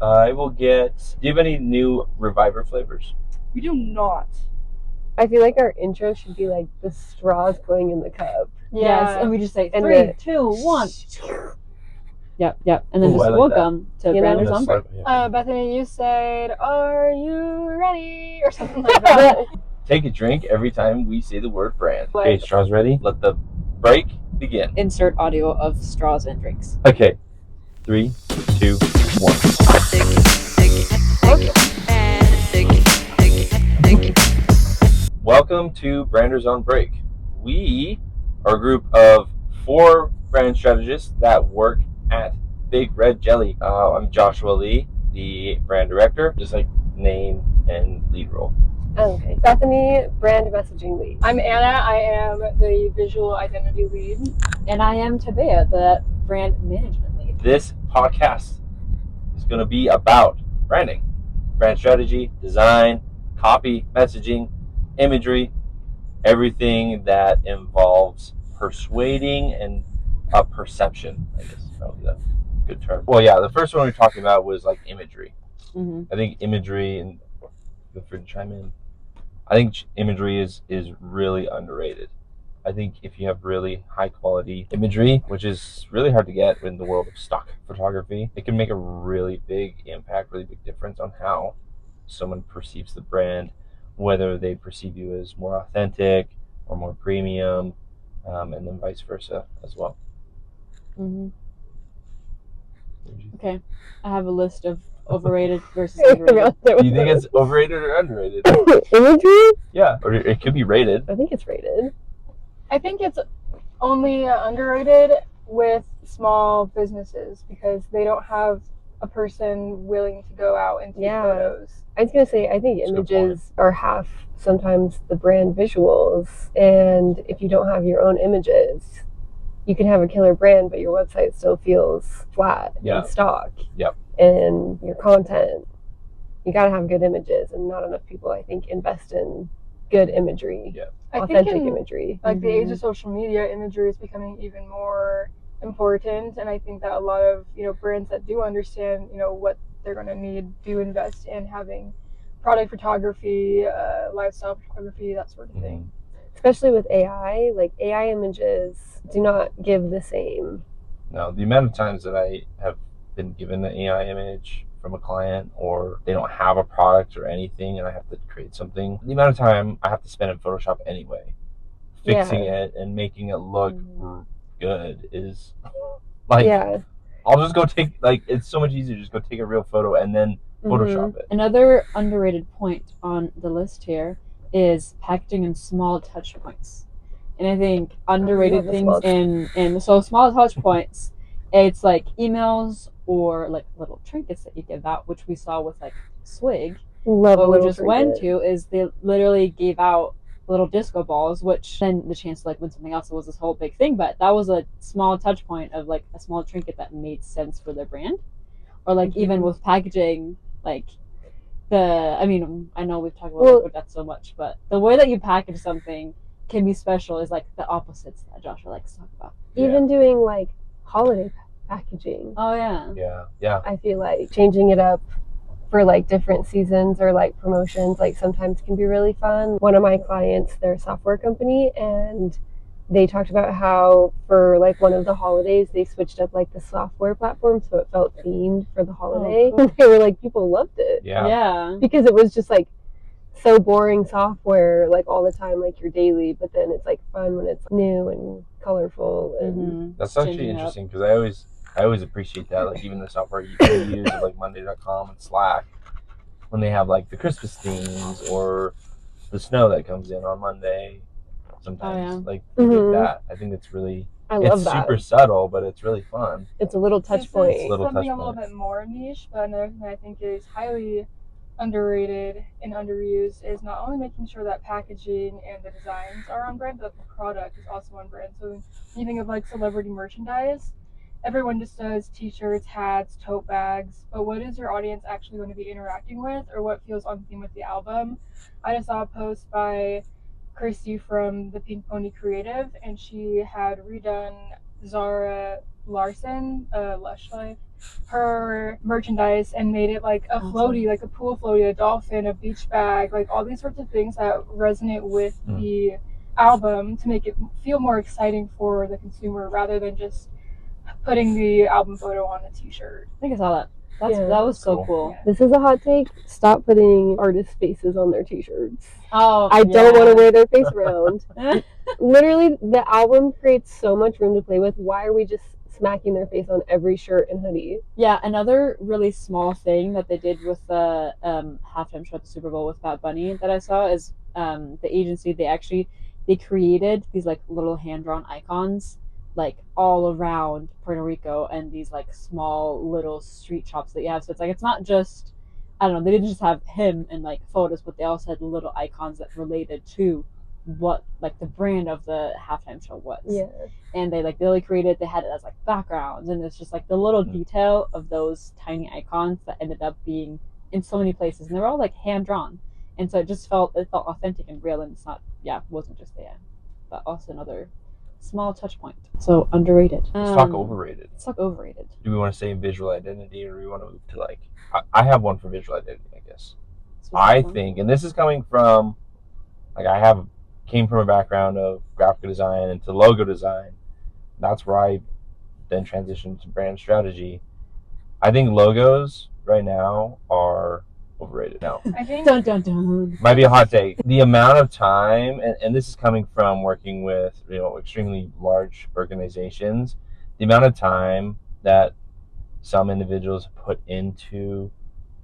I will get. Do you have any new Reviver flavors? We do not. I feel like our intro should be like the straws going in the cup. Yes, and we just say And 3, 2, 1. Yep. And then Ooh, I just like welcome to You know? Branders on Break. Bethany, you said, "Are you ready?" or something like that. Take a drink every time we say the word brand. Okay, straws ready? Let the break begin. Insert audio of straws and drinks. Okay. 3, 2, 1. Welcome to Branders on Break. We are a group of 4 brand strategists that work at Big Red Jelly. I'm Joshua Lee, the brand director, just like name and lead role. Okay. Bethany, brand messaging lead. I'm Anna. I am the visual identity lead. And I am Tabea, the brand management lead. This podcast is going to be about branding, brand strategy, design, copy, messaging, imagery, everything that involves persuading and a perception, I guess that would be a good term. Well, yeah, the first one we were talking about was like imagery. I think imagery, and feel free to chime in, I think imagery is really underrated. I think if you have really high quality imagery, which is really hard to get in the world of stock photography, it can make a really big impact, really big difference on how someone perceives the brand, whether they perceive you as more authentic or more premium, and then vice versa as well. Okay, I have a list of overrated versus underrated. Do you think it's overrated or underrated? Imagery? Yeah, or it could be rated. I think it's rated. I think it's only underrated with small businesses because they don't have a person willing to go out and take photos. I was going to say, I think images are half sometimes the brand visuals. And if you don't have your own images, you can have a killer brand, but your website still feels flat and stock. Yep. And your content, you got to have good images, and not enough people, I think, invest in good imagery. Yeah. Authentic imagery. Like the age of social media, imagery is becoming even more important, and I think that a lot of brands that do understand what they're going to need do invest in having product photography, lifestyle photography, that sort of thing. Especially with AI, like AI images do not give the same. No, the amount of times that I have been given an AI image from a client, or they don't have a product or anything and I have to create something, the amount of time I have to spend in Photoshop anyway fixing it and making it look good is like, I'll just go take, like, it's so much easier to just go take a real photo and then Photoshop it. Another underrated point on the list here is packaging and small touch points. And I think underrated things in so small touch points, it's like emails or like little trinkets that you give out, which we saw with like Swig. What we just went to is they literally gave out little disco balls, which then the chance to like win something else was this whole big thing. But that was a small touch point of like a small trinket that made sense for their brand. Or like even with packaging, like I know we've talked about that so much, but the way that you package something can be special is like the opposites that Joshua likes to talk about. Even doing like holiday packaging. Oh yeah. I feel like changing it up for like different seasons or like promotions, like sometimes can be really fun. One of my clients, they're a software company, and they talked about how for like one of the holidays they switched up like the software platform so it felt themed for the holiday. Cool. They were like, people loved it. Yeah. Because it was just like so boring software like all the time, like your daily, but then it's like fun when it's new and colorful. And that's actually interesting because I always appreciate that, like even the software you can use like Monday.com and Slack, when they have like the Christmas themes or the snow that comes in on Monday sometimes, like that. I think it's really, it's super subtle, but it's really fun. It's a little touch point. It's something a little bit more niche, but another thing I think is highly underrated and underused is not only making sure that packaging and the designs are on brand, but the product is also on brand. So when you think of like celebrity merchandise, everyone just does t-shirts, hats, tote bags, but what is your audience actually going to be interacting with, or what feels on theme with the album? I just saw a post by Christy from the Pink Pony Creative, and she had redone Zara Larson, Lush Life, her merchandise and made it like a floaty, like a pool floaty, a dolphin, a beach bag, like all these sorts of things that resonate with the album to make it feel more exciting for the consumer rather than just putting the album photo on a t-shirt. I think I saw that. That was so cool. Yeah. This is a hot take. Stop putting artist faces on their t-shirts. Oh, I don't want to wear their face around. Literally, the album creates so much room to play with. Why are we just smacking their face on every shirt and hoodie? Yeah, another really small thing that they did with the halftime show at the Super Bowl with Bethany that I saw is the agency, they created these like little hand-drawn icons like all around Puerto Rico and these like small little street shops that you have. So it's like it's not just, I don't know, they didn't just have him and like photos, but they also had little icons that related to what like the brand of the halftime show was. Yeah. And they really created, they had it as like backgrounds, and it's just like the little detail of those tiny icons that ended up being in so many places, and they're all like hand drawn, and so it felt authentic and real, and it's not, it wasn't just the end, but also another small touch point. So underrated. Let's talk overrated. Do we want to say visual identity, or do we want to move to like, I have one for visual identity, I guess. I think, and this is coming from, like, came from a background of graphic design into logo design. That's where I then transitioned to brand strategy. I think logos right now are overrated. No. I think Dun dun dun. Might be a hot take. The amount of time, and this is coming from working with extremely large organizations, the amount of time that some individuals put into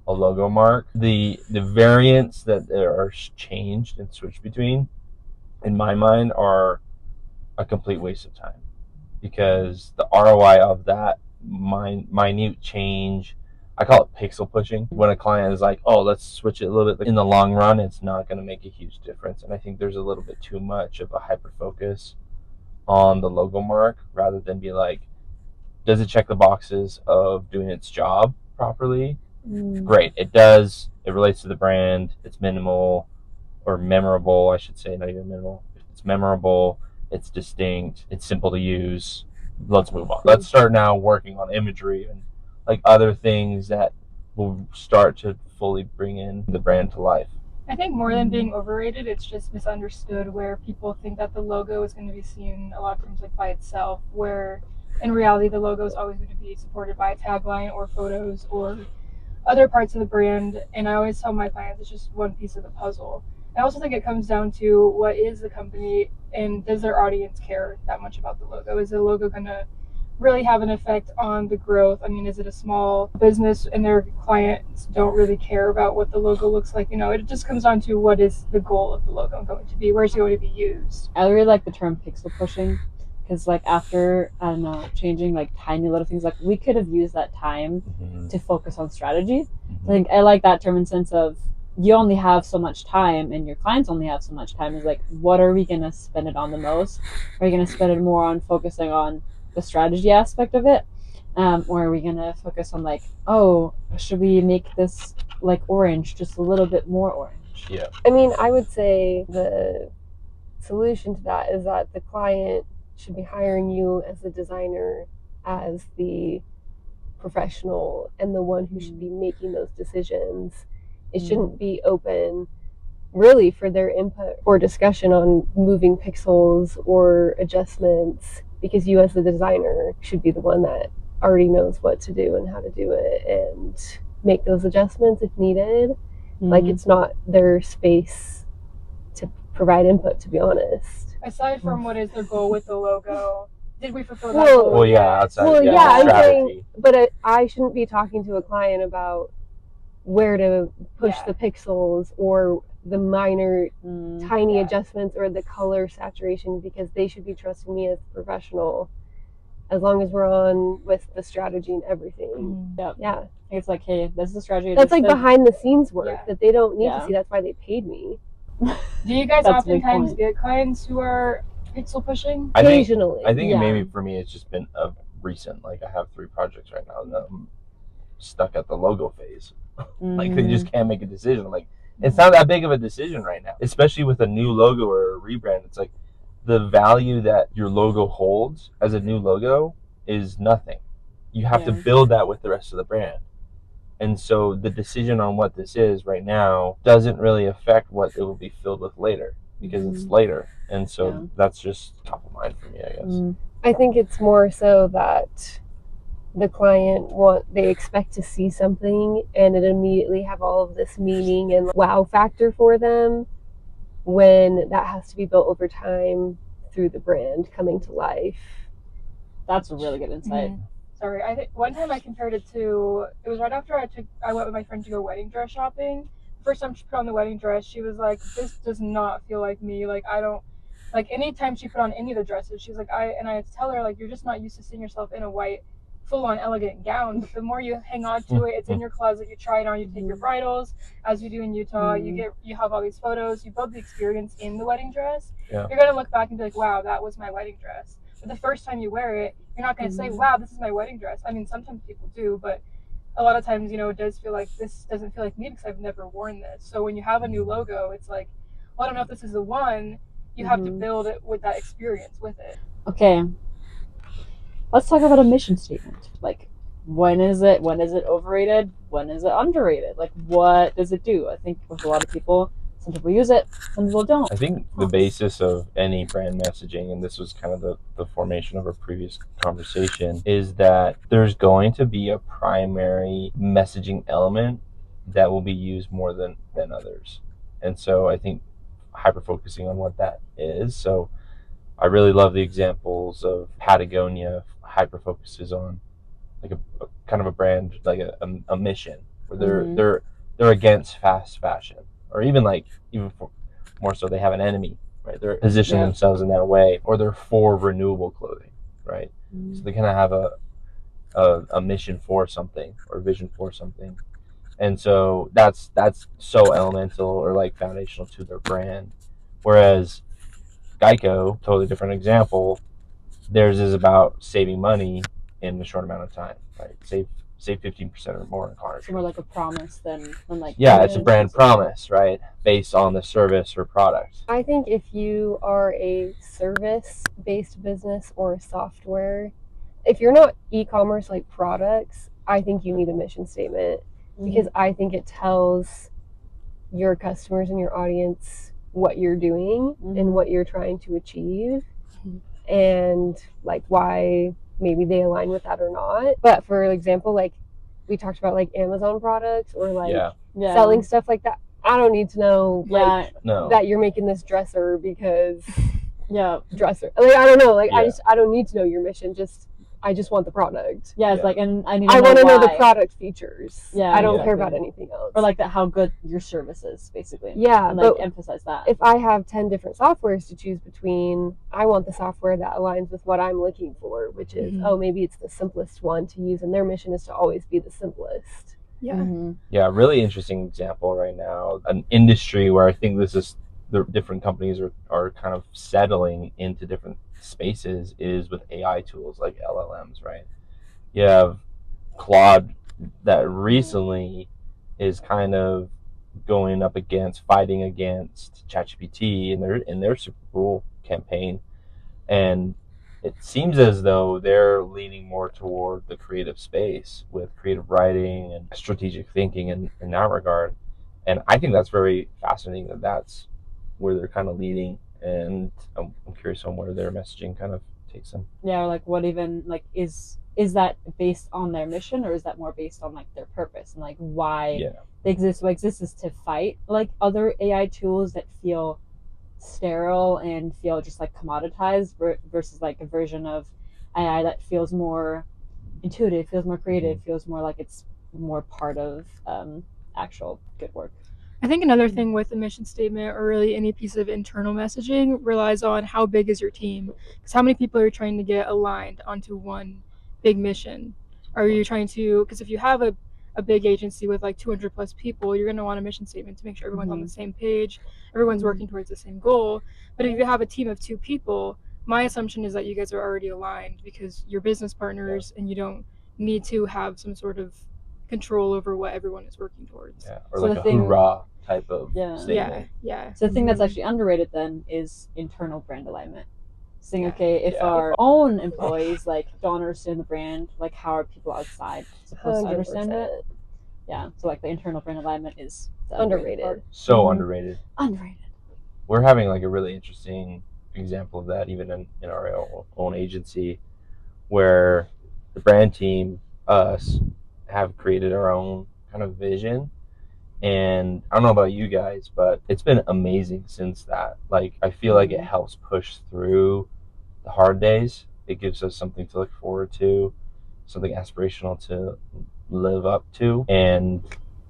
a logo mark, the variants that are changed and switched between, in my mind, are a complete waste of time, because the ROI of that minute change, I call it pixel pushing. When a client is like, oh, let's switch it a little bit, in the long run, it's not going to make a huge difference. And I think there's a little bit too much of a hyper focus on the logo mark rather than be like, does it check the boxes of doing its job properly? Great, it does. It relates to the brand. It's minimal, or memorable, I should say, not even minimal. It's memorable. It's distinct. It's simple to use. Let's move on. Let's start now working on imagery and like other things that will start to fully bring in the brand to life. I think more than being overrated, it's just misunderstood, where people think that the logo is going to be seen a lot of times like by itself, where in reality the logo is always going to be supported by a tagline or photos or other parts of the brand. And I always tell my clients it's just one piece of the puzzle. I also think it comes down to what is the company, and does their audience care that much about the logo? Is the logo going to really have an effect on the growth? I mean, is it a small business and their clients don't really care about what the logo looks like? It just comes down to what is the goal of the logo going to be? Where's it going to be used? I really like the term pixel pushing, because like after, I don't know, changing like tiny little things, like we could have used that time to focus on strategy. I think I like that term in sense of, you only have so much time and your clients only have so much time. Is like, what are we going to spend it on the most? Are we going to spend it more on focusing on the strategy aspect of it? Or are we going to focus on like, oh, should we make this like orange, just a little bit more orange? Yeah. I mean, I would say the solution to that is that the client should be hiring you as the designer, as the professional, and the one who should be making those decisions. It shouldn't be open really for their input or discussion on moving pixels or adjustments, because you as the designer should be the one that already knows what to do and how to do it and make those adjustments if needed. Like, it's not their space to provide input, to be honest. Aside from what is their goal with the logo, did we fulfill that goal? Well, yeah, outside. Well, yeah, I'm strategy. saying, but I shouldn't be talking to a client about where to push the pixels or the minor tiny adjustments or the color saturation, because they should be trusting me as a professional, as long as we're on with the strategy and everything. Yeah. It's like, hey, this is the strategy. That's like behind the scenes work that they don't need to see. That's why they paid me. Do you guys oftentimes get clients who are pixel pushing? Occasionally. I think maybe for me it's just been recent. Like, I have 3 projects right now that I'm stuck at the logo phase. Like, they just can't make a decision. I'm like, it's not that big of a decision right now, especially with a new logo or a rebrand. It's like the value that your logo holds as a new logo is nothing. you have to build that with the rest of the brand. And so the decision on what this is right now doesn't really affect what it will be filled with later, because it's later. And so that's just top of mind for me, I guess. I think it's more so that the client they expect to see something and it immediately have all of this meaning and wow factor for them, when that has to be built over time through the brand coming to life. That's a really good insight. Sorry, I think one time I compared it to, it was right after I went with my friend to go wedding dress shopping. First time she put on the wedding dress, she was like, this does not feel like me. Like, I don't, like, anytime she put on any of the dresses, she's like, I had to tell her, like, you're just not used to seeing yourself in a white, full-on elegant gown. But the more you hang on to it, it's in your closet, you try it on, you take your bridals, as we do in Utah, you have all these photos, you build the experience in the wedding dress. You're going to look back and be like, wow, that was my wedding dress. But the first time you wear it, you're not going to say, wow, this is my wedding dress. I mean, sometimes people do, but a lot of times, it does feel like this doesn't feel like me because I've never worn this. So when you have a new logo, it's like, well, I don't know if this is the one. You have to build it with that experience with it. Okay. Let's talk about a mission statement. Like, when is it overrated? When is it underrated? Like, what does it do? I think with a lot of people, some people use it, some people don't. I think the basis of any brand messaging, and this was kind of the formation of our previous conversation, is that there's going to be a primary messaging element that will be used more than others. And so I think hyper-focusing on what that is. So I really love the examples of Patagonia hyper-focuses on like a kind of a brand, like a mission, where they're against fast fashion, or even more so they have an enemy, right? They're positioning themselves in that way, or they're for renewable clothing, right? So they kind of have a mission for something, or vision for something, and so that's so elemental or like foundational to their brand. Whereas GEICO, totally different example, theirs is about saving money in a short amount of time, right? Save 15% or more in car. It's more like a promise than like. Yeah, it's a brand promise, right? Based on the service or product. I think if you are a service-based business or software, if you're not e-commerce like products, I think you need a mission statement, because I think it tells your customers and your audience what you're doing and what you're trying to achieve, and like why maybe they align with that or not. But for example, like we talked about, like Amazon products or like selling stuff like that, I don't need to know that you're making this dresser because dresser, like I don't know, like I don't need to know your mission, I just want the product. It's like, and I want to know the product features. I don't care about anything else. Or like how good your service is, basically. And like emphasize that. If I have 10 different softwares to choose between, I want the software that aligns with what I'm looking for, which is maybe it's the simplest one to use, and their mission is to always be the simplest. Really interesting example right now, an industry where I think this is the different companies are kind of settling into different spaces, is with AI tools like LLMs, right? You have Claude that recently is kind of fighting against ChatGPT in their Super Bowl campaign, and it seems as though they're leaning more toward the creative space with creative writing and strategic thinking in that regard. And I think that's very fascinating that that's where they're kind of leading, and I'm curious on where their messaging kind of takes them. Or like what even like is that based on their mission, or is that more based on like their purpose and like why they exist? What exists is to fight like other AI tools that feel sterile and feel just like commoditized, versus like a version of AI that feels more intuitive, feels more creative, feels more like it's more part of actual good work. I think another thing with a mission statement, or really any piece of internal messaging, relies on how big is your team. Because how many people are trying to get aligned onto one big mission? Are you trying to, because if you have a big agency with like 200 plus people, you're going to want a mission statement to make sure everyone's on the same page, everyone's working towards the same goal. But if you have a team of 2 people, my assumption is that you guys are already aligned because you're business partners and you don't need to have some sort of control over what everyone is working towards. Or so like a hoorah type of statement. So the thing that's actually underrated then is internal brand alignment. saying, okay, if our own employees like don't understand the brand, like how are people outside supposed to understand it? Yeah, so like the internal brand alignment is the underrated. part. So underrated. Underrated. We're having like a really interesting example of that even in our own agency, where the brand team, us, have created our own kind of vision. And I don't know about you guys, but it's been amazing since that. Like, I feel like it helps push through the hard days. It gives us something to look forward to, something aspirational to live up to. And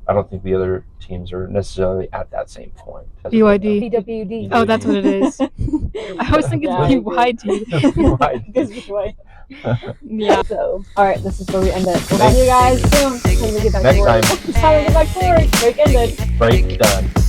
I don't think the other teams are necessarily at that same point. BYD. BWD. Oh, that's what it is. I always think it's BYD. BYD. Yeah. So, all right, this is where we end it. We'll see you guys soon. when we get back Next to work. time. It's time to get back to work. Break ended. Break done.